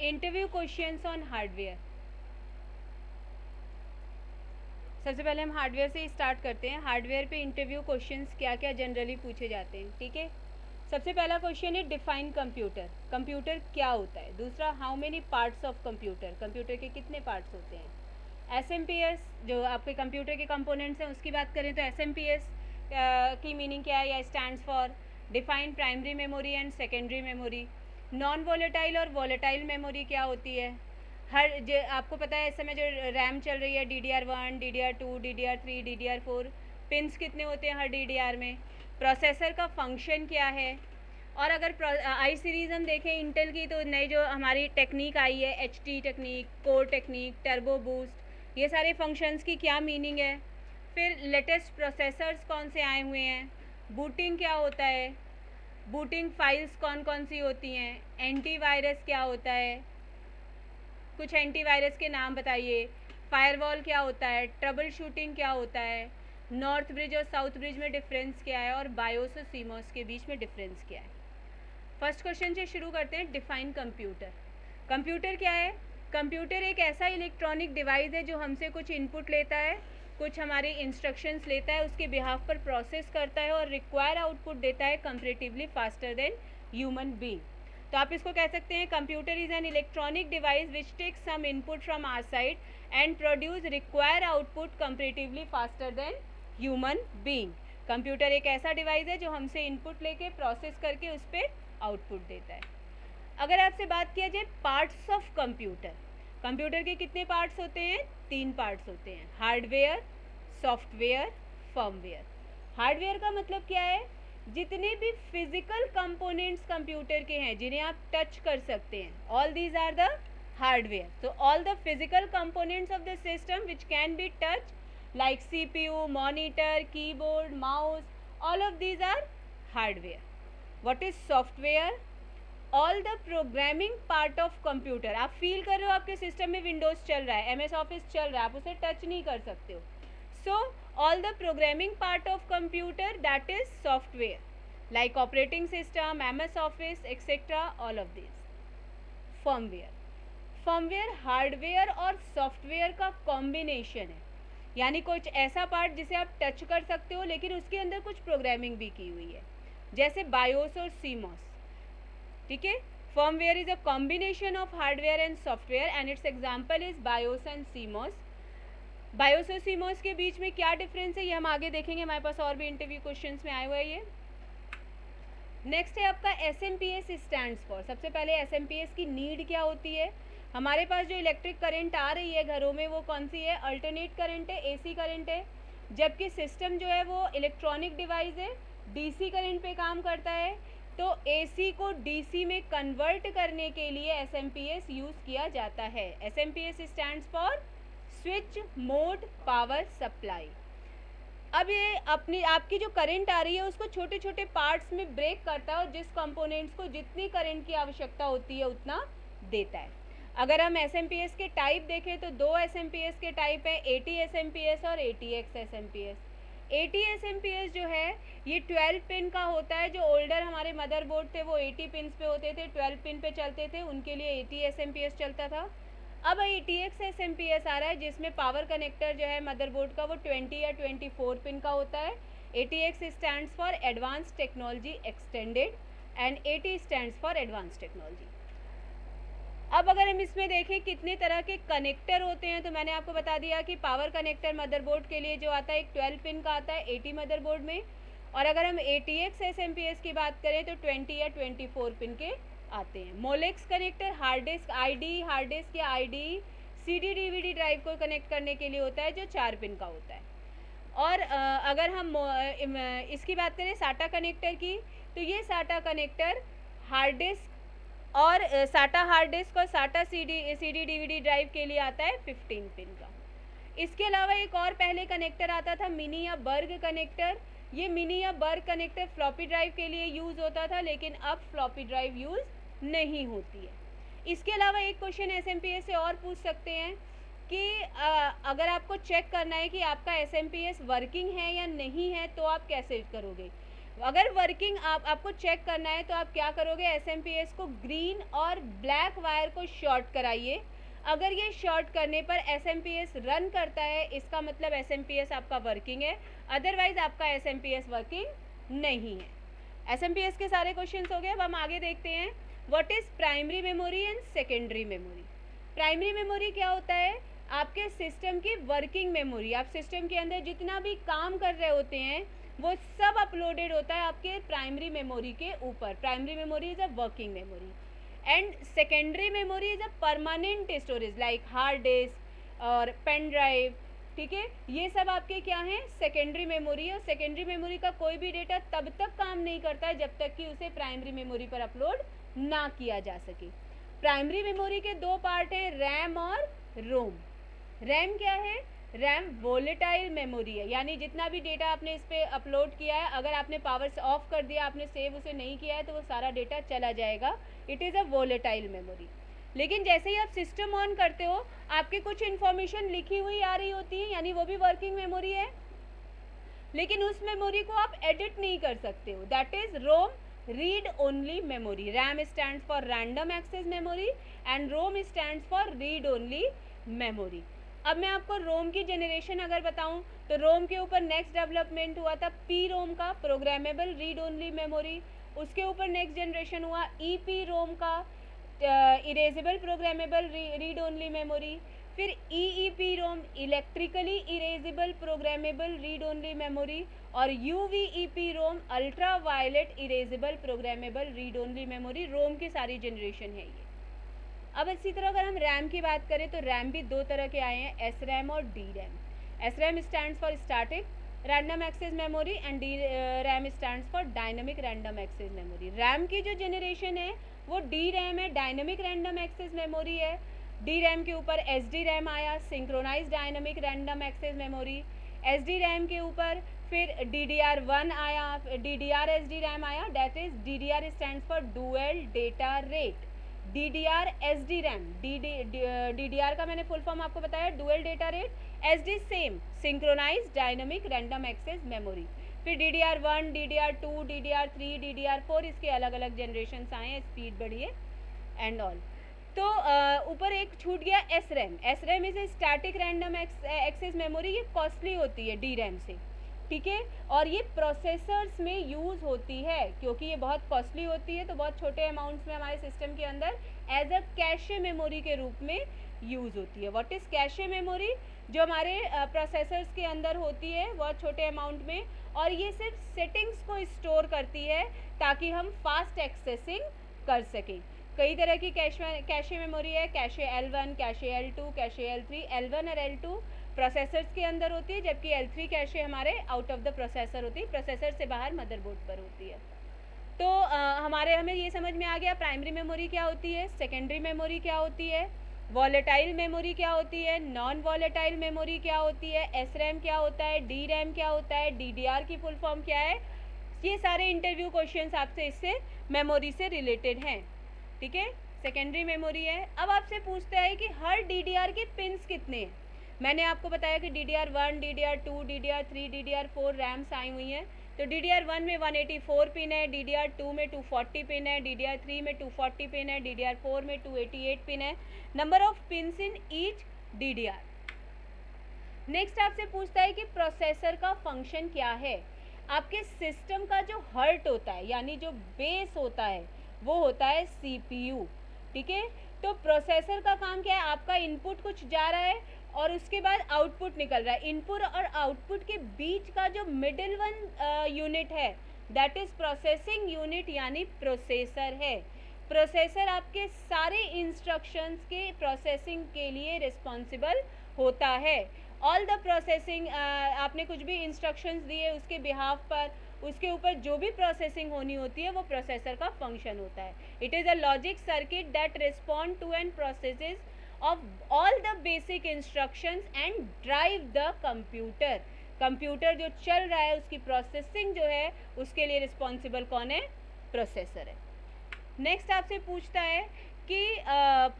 Interview questions on hardware. सबसे पहले हम हार्डवेयर से ही स्टार्ट करते हैं। हार्डवेयर पे इंटरव्यू क्वेश्चंस क्या क्या जनरली पूछे जाते हैं, ठीक है। सबसे पहला क्वेश्चन है डिफाइन कंप्यूटर। कंप्यूटर क्या होता है। दूसरा, how many parts of computer. Computer के कितने पार्ट्स होते हैं। एसएमपीएस जो आपके कंप्यूटर के कंपोनेंट्स हैं उसकी बात करें तो एसएमपीएस की मीनिंग क्या है या stands for define primary memory and secondary memory. Non volatile और वॉलेटाइल मेमोरी क्या होती है। आपको पता है इस समय जो रैम चल रही है DDR1, DDR2, DDR3, DDR4, pins कितने होते हैं हर DDR में। प्रोसेसर का फंक्शन क्या है। और अगर आई सीरीज़ हम देखें इंटेल की तो नई जो हमारी टेक्निक आई है HT technique, core technique, turbo boost, ये सारे फंक्शंस की क्या मीनिंग है। फिर लेटेस्ट प्रोसेसर्स कौन से आए हुए हैं। बूटिंग क्या होता है। बूटिंग फाइल्स कौन कौन सी होती हैं। एंटीवायरस क्या होता है, कुछ एंटीवायरस के नाम बताइए। फायरवॉल क्या होता है। ट्रबल शूटिंग क्या होता है। नॉर्थ ब्रिज और साउथ ब्रिज में डिफरेंस क्या है और बायोस और सीमोस के बीच में डिफरेंस क्या है। फर्स्ट क्वेश्चन से शुरू करते हैं। Define computer. कंप्यूटर क्या है। कंप्यूटर एक ऐसा इलेक्ट्रॉनिक डिवाइस है जो हमसे कुछ इनपुट लेता है, कुछ हमारी इंस्ट्रक्शंस लेता है, उसके बिहाफ पर प्रोसेस करता है और रिक्वायर आउटपुट देता है comparatively faster than human being. तो आप इसको कह सकते हैं computer is an electronic device which takes some input from our side and produce require output comparatively faster than human being. Computer एक ऐसा डिवाइस है जो हमसे इनपुट लेके प्रोसेस करके उस पर आउटपुट देता है। अगर आपसे बात किया जाए पार्ट्स ऑफ कंप्यूटर, कंप्यूटर के कितने पार्ट्स होते हैं। 3 पार्ट्स होते हैं, हार्डवेयर, सॉफ्टवेयर, फर्मवेयर। हार्डवेयर का मतलब क्या है, जितने भी फिजिकल कंपोनेंट्स कंप्यूटर के हैं जिन्हें आप टच कर सकते हैं, all these are the hardware. तो all the physical components of the system which can be touch like CPU, monitor, keyboard, mouse, all of these are hardware. What is software? All the programming part of computer. आप feel कर रहे हो आपके system में Windows चल रहा है, MS office चल रहा है, आप उसे टच नहीं कर सकते हो। So all the programming part of computer that is software, like operating system, MS Office, etc. all of these. Firmware. Firmware hardware और सॉफ्टवेयर का कॉम्बिनेशन है, यानी कुछ ऐसा पार्ट जिसे आप टच कर सकते हो लेकिन उसके अंदर कुछ प्रोग्रामिंग भी की हुई है, जैसे बायोस और सीमोस, ठीक है। Firmware is a combination of hardware and software and it's example is BIOS and CMOS. BIOS और सीमोस के बीच में क्या डिफरेंस है ये हम आगे देखेंगे, हमारे पास और भी इंटरव्यू क्वेश्चंस में आए हुए हैं ये। नेक्स्ट है आपका SMPS स्टैंड्स फॉर। सबसे पहले SMPS की नीड क्या होती है। हमारे पास जो इलेक्ट्रिक करंट आ रही है घरों में वो कौन सी है, अल्टरनेट करंट है, AC करंट है। जबकि सिस्टम जो है वो इलेक्ट्रॉनिक डिवाइस है, DC करंट पे काम करता है। तो AC को DC में कन्वर्ट करने के लिए SMPS यूज़ किया जाता है। SMPS stands for switch mode power supply. अब ये अपनी आपकी जो करंट आ रही है उसको छोटे छोटे पार्ट्स में ब्रेक करता है और जिस कंपोनेंट्स को जितनी करंट की आवश्यकता होती है उतना देता है। अगर हम SMPS के टाइप देखें तो 2 SMPS के टाइप है, AT SMPS और ATX SMPS। AT SMPS जो है ये 12 पिन का होता है। जो ओल्डर हमारे मदरबोर्ड थे वो 80 पिन पे होते थे, 12 पिन पे चलते थे, उनके लिए AT SMPS चलता था। अब ATX SMPS आ रहा है जिसमें पावर कनेक्टर जो है मदरबोर्ड का वो 20 या 24 पिन का होता है। ATX stands for advance technology extended and AT stands for advance technology. अब अगर हम इसमें देखें कितने तरह के कनेक्टर होते हैं तो मैंने आपको बता दिया कि पावर कनेक्टर मदरबोर्ड के लिए जो आता है एक 12 पिन का आता है AT मदरबोर्ड में, और अगर हम ATX SMPS की बात करें तो 20 या 24 पिन के आते हैं। Molex connector hard disk hard disk या ID CD DVD ड्राइव को कनेक्ट करने के लिए होता है जो 4 पिन का होता है। और अगर हम इसकी बात करें SATA कनेक्टर की तो ये SATA कनेक्टर हार्ड डिस्क और SATA हार्ड डिस्क और SATA CD DVD ड्राइव के लिए आता है 15 पिन का। इसके अलावा एक और पहले कनेक्टर आता था मिनी या बर्ग कनेक्टर। ये मिनी या बर्ग कनेक्टर फ्लॉपी ड्राइव के लिए यूज़ होता था लेकिन अब फ्लॉपी ड्राइव यूज़ नहीं होती है। इसके अलावा एक क्वेश्चन SMPS से और पूछ सकते हैं कि अगर आपको चेक करना है कि आपका SMPS वर्किंग है या नहीं है तो आप कैसे करोगे। अगर वर्किंग आपको चेक करना है तो आप क्या करोगे, SMPS को ग्रीन और ब्लैक वायर को शॉर्ट कराइए। अगर ये शॉर्ट करने पर SMPS रन करता है, इसका मतलब SMPS आपका वर्किंग है, अदरवाइज आपका SMPS वर्किंग नहीं है। SMPS के सारे क्वेश्चंस हो गए। अब हम आगे देखते हैं, what is primary memory and secondary memory. Primary memory क्या होता है, आपके सिस्टम की वर्किंग मेमोरी। आप सिस्टम के अंदर जितना भी काम कर रहे होते हैं वो सब अपलोडेड होता है आपके प्राइमरी मेमोरी के ऊपर। Primary memory is a working memory and secondary memory is a permanent storage like hard disk और पेन ड्राइव। ठीक है, ये सब आपके क्या हैं, सेकेंडरी मेमोरी है। और सेकेंडरी मेमोरी का कोई भी डेटा तब तक काम नहीं करता है जब तक कि उसे प्राइमरी मेमोरी पर अपलोड ना किया जा सके। प्राइमरी मेमोरी के दो पार्ट हैं, रैम और रोम। रैम क्या है, रैम वोलेटाइल मेमोरी है, यानी जितना भी डेटा आपने इस पर अपलोड किया है, अगर आपने पावर से ऑफ कर दिया, आपने सेव उसे नहीं किया है, तो वो सारा डेटा चला जाएगा। It is a volatile memory. लेकिन जैसे ही आप सिस्टम ऑन करते हो, आपकी कुछ इन्फॉर्मेशन लिखी हुई आ रही होती है, यानी वो भी वर्किंग मेमोरी है, लेकिन उस मेमोरी को आप एडिट नहीं कर सकते हो। That is ROM, read only memory. RAM stands for random access memory and ROM stands for read only memory. अब मैं आपको रोम की जनरेशन अगर बताऊं, तो रोम के ऊपर नेक्स्ट डेवलपमेंट हुआ था पी रोम का, प्रोग्रामेबल रीड ओनली मेमोरी। उसके ऊपर नेक्स्ट जनरेशन हुआ ईपी रोम का, erasable programmable read only memory. फिर EEPROM, electrically erasable programmable read only memory. और UVEPROM, ultraviolet erasable programmable read only memory. ROM की सारी generation है ये। अब इसी तरह अगर हम रैम की बात करें तो रैम भी दो तरह के आए हैं, एस रैम और D RAM. S RAM stands for static random access memory and D RAM stands for dynamic random access memory. RAM की जो जनरेशन है वो डी रैम है, डायनेमिक रैंडम एक्सेस मेमोरी है। डी रैम के ऊपर S D RAM आया, synchronise dynamic random access memory. S D RAM के ऊपर फिर DDR1 आया, DDR एस डी रैम आया, that is DDR stands for dual data rate. DDR S D RAM, DDR का मैंने फुल फॉर्म आपको बताया, dual data rate. SD same, synchronise dynamic random access memory. फिर DDR1, DDR2, DDR3, DDR4, इसके अलग अलग generation आए हैं, स्पीड बढ़ी है एंड ऑल। तो ऊपर एक छूट गया S RAM. S RAM is a static random access memory. ये कॉस्टली होती है डी रैम से, ठीक है, और ये प्रोसेसर्स में यूज़ होती है। क्योंकि ये बहुत कॉस्टली होती है तो बहुत छोटे अमाउंट्स में हमारे सिस्टम के अंदर एज अ कैशे मेमोरी के रूप में यूज़ होती है। व्हाट इज़ कैशे मेमोरी, जो हमारे प्रोसेसर्स के अंदर होती है बहुत छोटे अमाउंट में, और ये सिर्फ सेटिंग्स को स्टोर करती है ताकि हम फास्ट एक्सेसिंग कर सकें। कई तरह की कैशे मेमोरी है, cache L1, cache L2, cache L3। L1 और L2 प्रोसेसर्स के अंदर होती है, जबकि L3 कैशे हमारे आउट ऑफ द प्रोसेसर होती है, प्रोसेसर से बाहर मदरबोर्ड पर होती है। तो हमें ये समझ में आ गया प्राइमरी मेमोरी क्या होती है, सेकेंडरी मेमोरी क्या होती है, वॉलेटाइल मेमोरी क्या होती है, नॉन वॉलेटाइल मेमोरी क्या होती है, एस रैम क्या होता है, डी रैम क्या होता है, DDR की फुल फॉर्म क्या है। ये सारे इंटरव्यू क्वेश्चंस आपसे इससे मेमोरी से रिलेटेड हैं, ठीक है। सेकेंडरी मेमोरी है। अब आपसे पूछता है कि हर DDR के पिन्स कितने हैं। मैंने आपको बताया कि DDR1, DDR2, DDR3, DDR4 rams आई हुई हैं। तो DDR1 में 184 पिन है, DDR2 में 240 पिन है, DDR3 में 240 पिन है, DDR4 में 288 पिन है। Number of pins in each DDR। Next आपसे पूछता है कि प्रोसेसर का फंक्शन क्या है। आपके सिस्टम का जो हर्ट होता है, यानी जो बेस होता है, वो होता है CPU, ठीक है। तो प्रोसेसर का काम क्या है, आपका इनपुट कुछ जा रहा है और उसके बाद आउटपुट निकल रहा है। इनपुट और आउटपुट के बीच का जो मिडिल वन यूनिट है, दैट इज प्रोसेसिंग यूनिट, यानी प्रोसेसर है। प्रोसेसर आपके सारे इंस्ट्रक्शंस के प्रोसेसिंग के लिए रिस्पॉन्सिबल होता है। ऑल द प्रोसेसिंग, आपने कुछ भी इंस्ट्रक्शंस दिए उसके बिहाफ पर, उसके ऊपर जो भी प्रोसेसिंग होनी होती है वो प्रोसेसर का फंक्शन होता है। It is a logic circuit that respond to and processes of all the basic instructions and drive the computer. Computer जो चल रहा है उसकी प्रोसेसिंग जो है उसके लिए रिस्पॉन्सिबल कौन है, प्रोसेसर है। नेक्स्ट आपसे पूछता है कि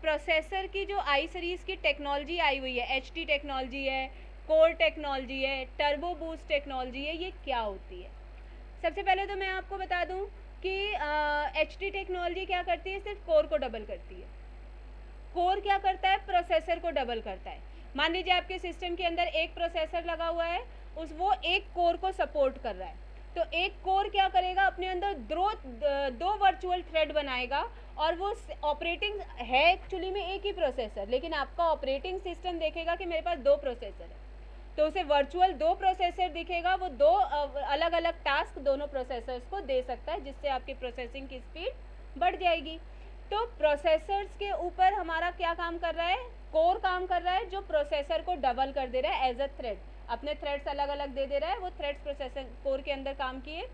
प्रोसेसर की जो आई सीरीज़ की टेक्नोलॉजी आई हुई है, HD टेक्नोलॉजी है, कोर टेक्नोलॉजी है, टर्बो बूस्ट टेक्नोलॉजी है, ये क्या होती है। सबसे पहले तो मैं आपको बता दूं कि एचटी टेक्नोलॉजी क्या करती है, सिर्फ कोर को डबल करती है। कोर क्या करता है, प्रोसेसर को डबल करता है। मान लीजिए आपके सिस्टम के अंदर एक प्रोसेसर लगा हुआ है, वो एक कोर को सपोर्ट कर रहा है, तो एक कोर क्या करेगा, अपने अंदर दो वर्चुअल थ्रेड बनाएगा, और वो ऑपरेटिंग है एक्चुअली में एक ही प्रोसेसर, लेकिन आपका ऑपरेटिंग सिस्टम देखेगा कि मेरे पास दो प्रोसेसर है, तो उसे वर्चुअल दो प्रोसेसर दिखेगा, वो दो अलग अलग टास्क दोनों प्रोसेसर्स को दे सकता है, जिससे आपकी प्रोसेसिंग की स्पीड बढ़ जाएगी। तो प्रोसेसर्स के ऊपर हमारा क्या काम कर रहा है, कोर काम कर रहा है, जो प्रोसेसर को डबल कर दे रहा है एज अ थ्रेड, अपने थ्रेड्स अलग अलग दे दे रहा है, वो थ्रेड्स प्रोसेसर कोर के अंदर काम किए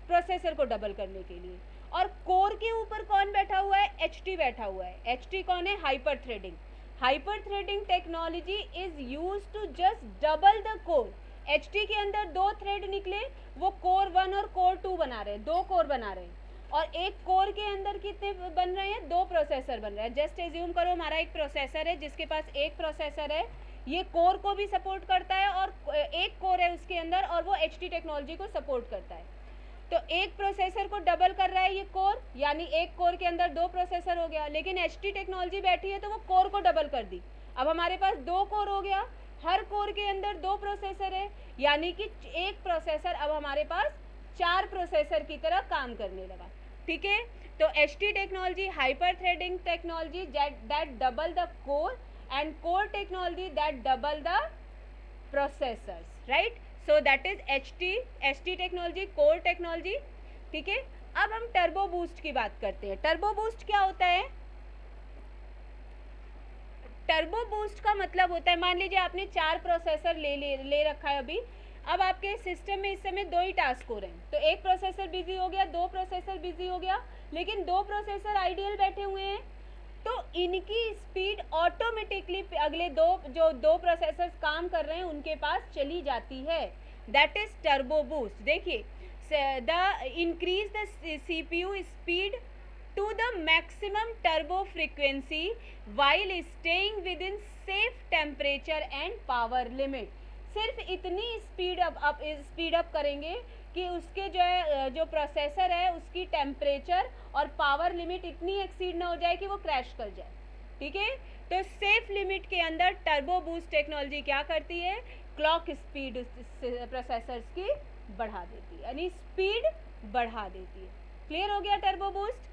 प्रोसेसर को डबल करने के लिए। और कोर के ऊपर कौन बैठा हुआ है, एचटी बैठा हुआ है। एचटी कौन है, hyper threading. Hyper threading technology is used to just double the core. HT के अंदर दो थ्रेड निकले, वो कोर 1 और कोर 2 बना रहे हैं, दो कोर बना रहे हैं, और एक कोर के अंदर कितने बन रहे हैं, दो प्रोसेसर बन रहे हैं। जस्ट एज्यूम करो हमारा एक प्रोसेसर है, जिसके पास एक प्रोसेसर है, ये कोर को भी सपोर्ट करता है, और एक कोर है उसके अंदर, और वो एचटी टेक्नोलॉजी को सपोर्ट करता है। तो एक प्रोसेसर को डबल कर रहा है ये कोर, यानी एक कोर के अंदर दो प्रोसेसर हो गया। लेकिन एचटी टेक्नोलॉजी बैठी है तो वो कोर को डबल कर दी, अब हमारे पास दो कोर हो गया, हर कोर के अंदर दो प्रोसेसर है, यानी कि एक प्रोसेसर अब हमारे पास चार प्रोसेसर की तरह काम करने लगा। ठीक है, तो HT technology hyper threading technology that double the core, and core technology that double the processors, right. So that is HT technology, core technology. ठीक है, अब हम टर्बो बूस्ट की बात करते हैं। टर्बो बूस्ट क्या होता है, टर्बो बूस्ट का मतलब होता है, मान लीजिए आपने चार प्रोसेसर ले रखा है अभी, अब आपके सिस्टम में इस समय दो ही टास्क हो रहे हैं, तो एक प्रोसेसर बिजी हो गया, दो प्रोसेसर बिजी हो गया, लेकिन दो प्रोसेसर आइडियल बैठे हुए हैं, तो इनकी स्पीड ऑटोमेटिकली अगले दो प्रोसेसर्स काम कर रहे हैं उनके पास चली जाती है। That is turbo boost. देखिए, the increase the CPU speed to the maximum turbo frequency while staying within safe temperature and power limit। सिर्फ इतनी स्पीड अप करेंगे कि उसके जो प्रोसेसर है उसकी टेम्परेचर और पावर लिमिट इतनी एक्सीड ना हो जाए कि वो क्रैश कर जाए। ठीक है, तो सेफ लिमिट के अंदर टर्बो बूस्ट टेक्नोलॉजी क्या करती है, क्लॉक स्पीड प्रोसेसर्स की बढ़ा देती है, यानी स्पीड बढ़ा देती है। क्लियर हो गया टर्बो बूस्ट।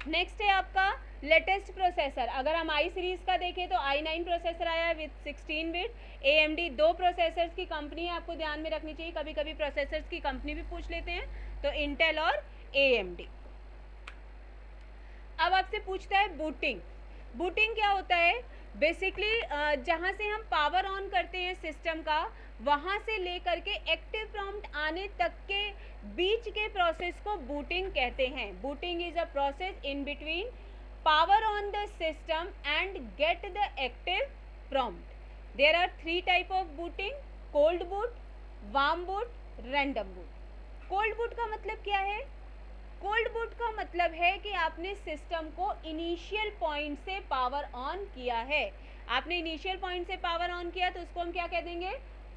नेक्स्ट है आपका लेटेस्ट प्रोसेसर। अगर हम आई सीरीज का देखें तो i9 प्रोसेसर आया है विद 16 बिट। AMD दो प्रोसेसर्स की कंपनी है, आपको ध्यान में रखनी चाहिए, कभी कभी प्रोसेसर्स की कंपनी भी पूछ लेते हैं, तो इंटेल और AMD। अब आपसे पूछता है बूटिंग। बूटिंग क्या होता है, बेसिकली जहाँ से हम पावर ऑन करते हैं सिस्टम का, वहाँ से लेकर के एक्टिव प्रॉम्प्ट आने तक के बीच के प्रोसेस को बूटिंग कहते हैं। Booting is a process in between power on the system and get the active prompt. There are 3 type of booting, cold boot, warm boot, random boot. Cold boot का मतलब क्या है, कोल्ड बूट का मतलब है कि आपने सिस्टम को इनिशियल पॉइंट से पावर ऑन किया है। आपने इनिशियल पॉइंट से पावर ऑन किया तो उसको हम क्या कह देंगे,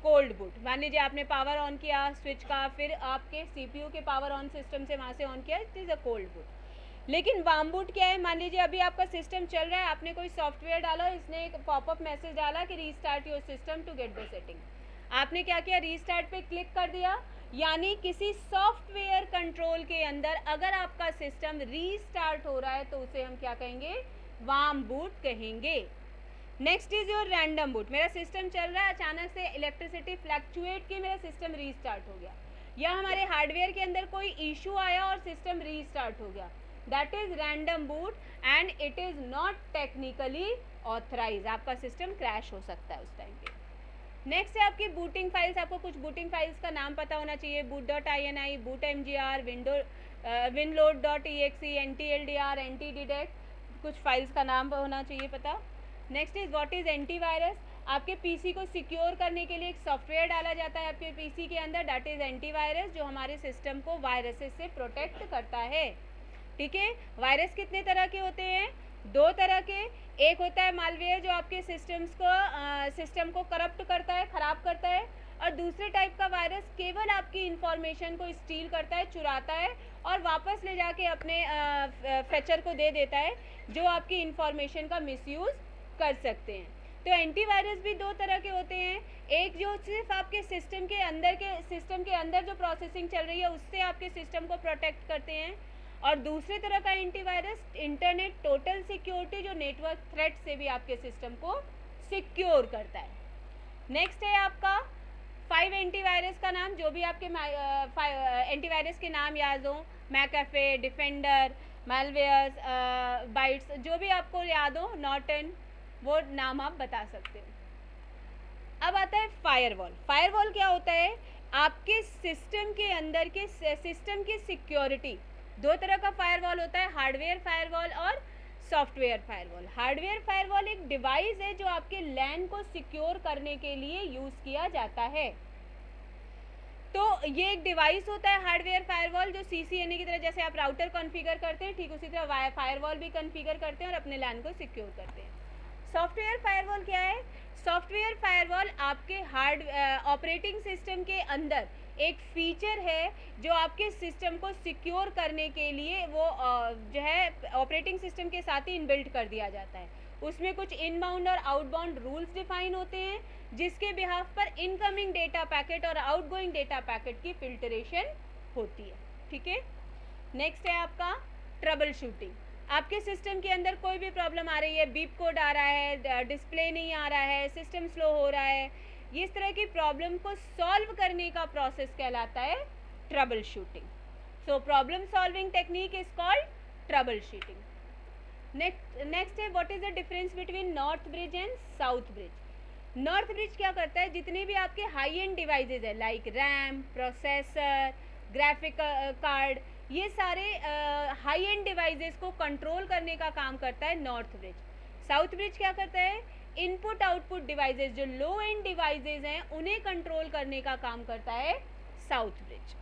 कोल्ड बूट। मान लीजिए आपने पावर ऑन किया स्विच का, फिर आपके सीपीयू के पावर ऑन सिस्टम से वहाँ से ऑन किया, it is a cold boot. लेकिन वार्म बूट क्या है, मान लीजिए अभी आपका सिस्टम चल रहा है, आपने कोई सॉफ्टवेयर डाला, इसने एक पॉपअप मैसेज डाला कि restart your system to get the setting. आपने क्या किया, रीस्टार्ट पे क्लिक कर दिया, यानी किसी सॉफ्टवेयर कंट्रोल के अंदर अगर आपका सिस्टम रीस्टार्ट हो रहा है तो उसे हम क्या कहेंगे, वार्म बूट कहेंगे। Next is your random boot. मेरा सिस्टम चल रहा है, अचानक से इलेक्ट्रिसिटी फ्लक्चुएट की मेरा सिस्टम रीस्टार्ट हो गया, या हमारे हार्डवेयर के अंदर कोई इशू आया और सिस्टम रीस्टार्ट हो गया, that is random boot and it is not technically authorise. आपका सिस्टम क्रैश हो सकता है उस टाइम पे। नेक्स्ट है आपकी बूटिंग फाइल्स। आपको कुछ बूटिंग फाइल्स का नाम पता होना चाहिए, boot.ini, bootmgr, winload.exe, ntldr, ntdetect, कुछ फाइल्स का नाम होना चाहिए पता। Next is what is antivirus. आपके पीसी को सिक्योर करने के लिए एक सॉफ्टवेयर डाला जाता है आपके पीसी के अंदर, दैट इज एंटीवायरस, जो हमारे सिस्टम को वायरसेस से प्रोटेक्ट करता है। ठीक है, वायरस कितने तरह के होते हैं, 2 तरह के। एक होता है मालवेयर जो आपके सिस्टम को करप्ट करता है, ख़राब करता है, और दूसरे टाइप का वायरस केवल आपकी इंफॉर्मेशन को स्टील करता है, चुराता है और वापस ले जाके अपने फेचर को दे देता है जो आपकी इंफॉर्मेशन का मिसयूज़ कर सकते हैं। तो एंटीवायरस भी दो तरह के होते हैं, एक जो सिर्फ आपके सिस्टम के अंदर जो प्रोसेसिंग चल रही है उससे आपके सिस्टम को प्रोटेक्ट करते हैं, और दूसरे तरह का एंटीवायरस इंटरनेट टोटल सिक्योरिटी जो नेटवर्क थ्रेट से भी आपके सिस्टम को सिक्योर करता है। नेक्स्ट है आपका 5 एंटीवायरस का नाम, जो भी आपके एंटीवायरस के नाम याद हो, मैकएफे, डिफेंडर, मैलवेयर्स, बाइट्स, जो भी आपको याद हो, नॉर्टन, वो नाम आप बता सकते हो। अब आता है फायरवॉल। फायरवॉल क्या होता है? आपके सिस्टम के अंदर के सिस्टम की सिक्योरिटी, दो तरह का फायरवॉल होता है, हार्डवेयर फायरवॉल और सॉफ्टवेयर फायरवॉल। हार्डवेयर फायरवॉल एक डिवाइस है जो आपके लैन को सिक्योर करने के लिए यूज़ किया जाता है। तो ये एक डिवाइस होता है हार्डवेयर फायरवॉल, जो CCNA की तरह जैसे आप राउटर कॉन्फ़िगर करते हैं, ठीक उसी तरह फायरवॉल भी कॉन्फ़िगर करते हैं और अपने लैन को सिक्योर करते हैं। सॉफ्टवेयर फायरवॉल क्या है? सॉफ्टवेयर फायरवॉल आपके ऑपरेटिंग सिस्टम के अंदर एक फीचर है जो आपके सिस्टम को सिक्योर करने के लिए वो जो है ऑपरेटिंग सिस्टम के साथ ही इनबिल्ट कर दिया जाता है। उसमें कुछ इनबाउंड और आउटबाउंड रूल्स डिफाइन होते हैं जिसके बिहाफ पर इनकमिंग डेटा पैकेट और आउटगोइंग डेटा पैकेट की फिल्टरेशन होती है। ठीक है। नेक्स्ट है आपका ट्रबल शूटिंग। आपके सिस्टम के अंदर कोई भी प्रॉब्लम आ रही है, बीप कोड आ रहा है, डिस्प्ले नहीं आ रहा है, सिस्टम स्लो हो रहा है, इस तरह की प्रॉब्लम को सॉल्व करने का प्रोसेस कहलाता है troubleshooting. So problem solving technique is called troubleshooting. Next है what is the difference between north bridge and south bridge. North bridge क्या करता है? जितने भी आपके हाई एंड डिवाइसेज है like RAM, processor, graphic card, ये सारे हाई एंड डिवाइसेस को कंट्रोल करने का काम करता है नॉर्थ ब्रिज। साउथ ब्रिज क्या करता है? इनपुट आउटपुट डिवाइसेस जो लो एंड डिवाइसेस हैं उन्हें कंट्रोल करने का काम करता है साउथ ब्रिज।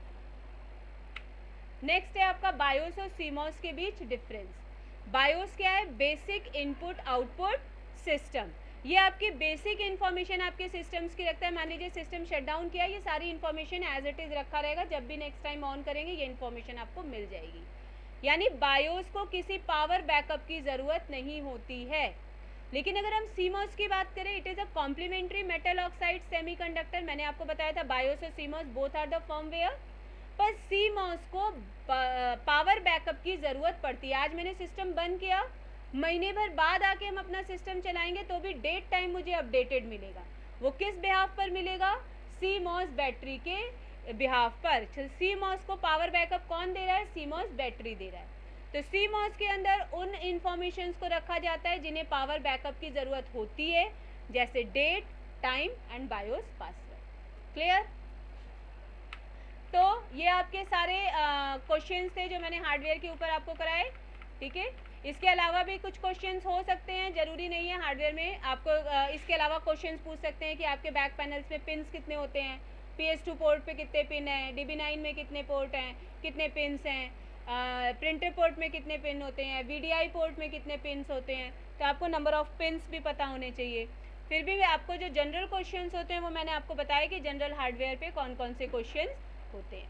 नेक्स्ट है आपका बायोस और सीमॉस के बीच डिफरेंस। बायोस क्या है? Basic input output system. ये आपकी बेसिक इन्फॉर्मेशन आपके सिस्टम्स की रखता है। मान लीजिए सिस्टम शट डाउन किया, ये सारी इन्फॉर्मेशन एज इट इज़ रखा रहेगा, जब भी नेक्स्ट टाइम ऑन करेंगे ये इन्फॉर्मेशन आपको मिल जाएगी। यानी बायोस को किसी पावर बैकअप की ज़रूरत नहीं होती है। लेकिन अगर हम सीमॉस की बात करें, it is a complementary metal oxide semiconductor. मैंने आपको बताया था बायोस और CMOS both are the firmware, पर सीमॉस को पावर बैकअप की ज़रूरत पड़ती है। आज मैंने सिस्टम बंद किया, महीने भर बाद आके हम अपना सिस्टम चलाएंगे तो भी डेट टाइम मुझे अपडेटेड मिलेगा। वो किस बिहाफ पर मिलेगा? सीमॉस बैटरी के बिहाफ पर। सीमॉस को पावर बैकअप कौन दे रहा है? सीमॉस बैटरी दे रहा है। तो सीमॉस के अंदर उन इंफॉर्मेशंस को रखा जाता है जिन्हें पावर बैकअप की ज़रूरत होती है, जैसे date, time and BIOS password. Clear? तो ये आपके सारे क्वेश्चंस थे जो मैंने हार्डवेयर के ऊपर आपको कराए। ठीक है। इसके अलावा भी कुछ क्वेश्चंस हो सकते हैं, ज़रूरी नहीं है हार्डवेयर में आपको इसके अलावा क्वेश्चंस पूछ सकते हैं कि आपके बैक पैनल्स में पिन्स कितने होते हैं, PS2 पोर्ट पे कितने पिन हैं, DB9 में कितने पोर्ट हैं, कितने पिन्स हैं, प्रिंटर पोर्ट में कितने पिन होते हैं, VDI पोर्ट में कितने पिन्स होते हैं। तो आपको नंबर ऑफ़ पिन्स भी पता होने चाहिए। फिर भी आपको जो जनरल क्वेश्चंस होते हैं वो मैंने आपको बताया कि जनरल हार्डवेयर पे कौन कौन से क्वेश्चंस होते हैं।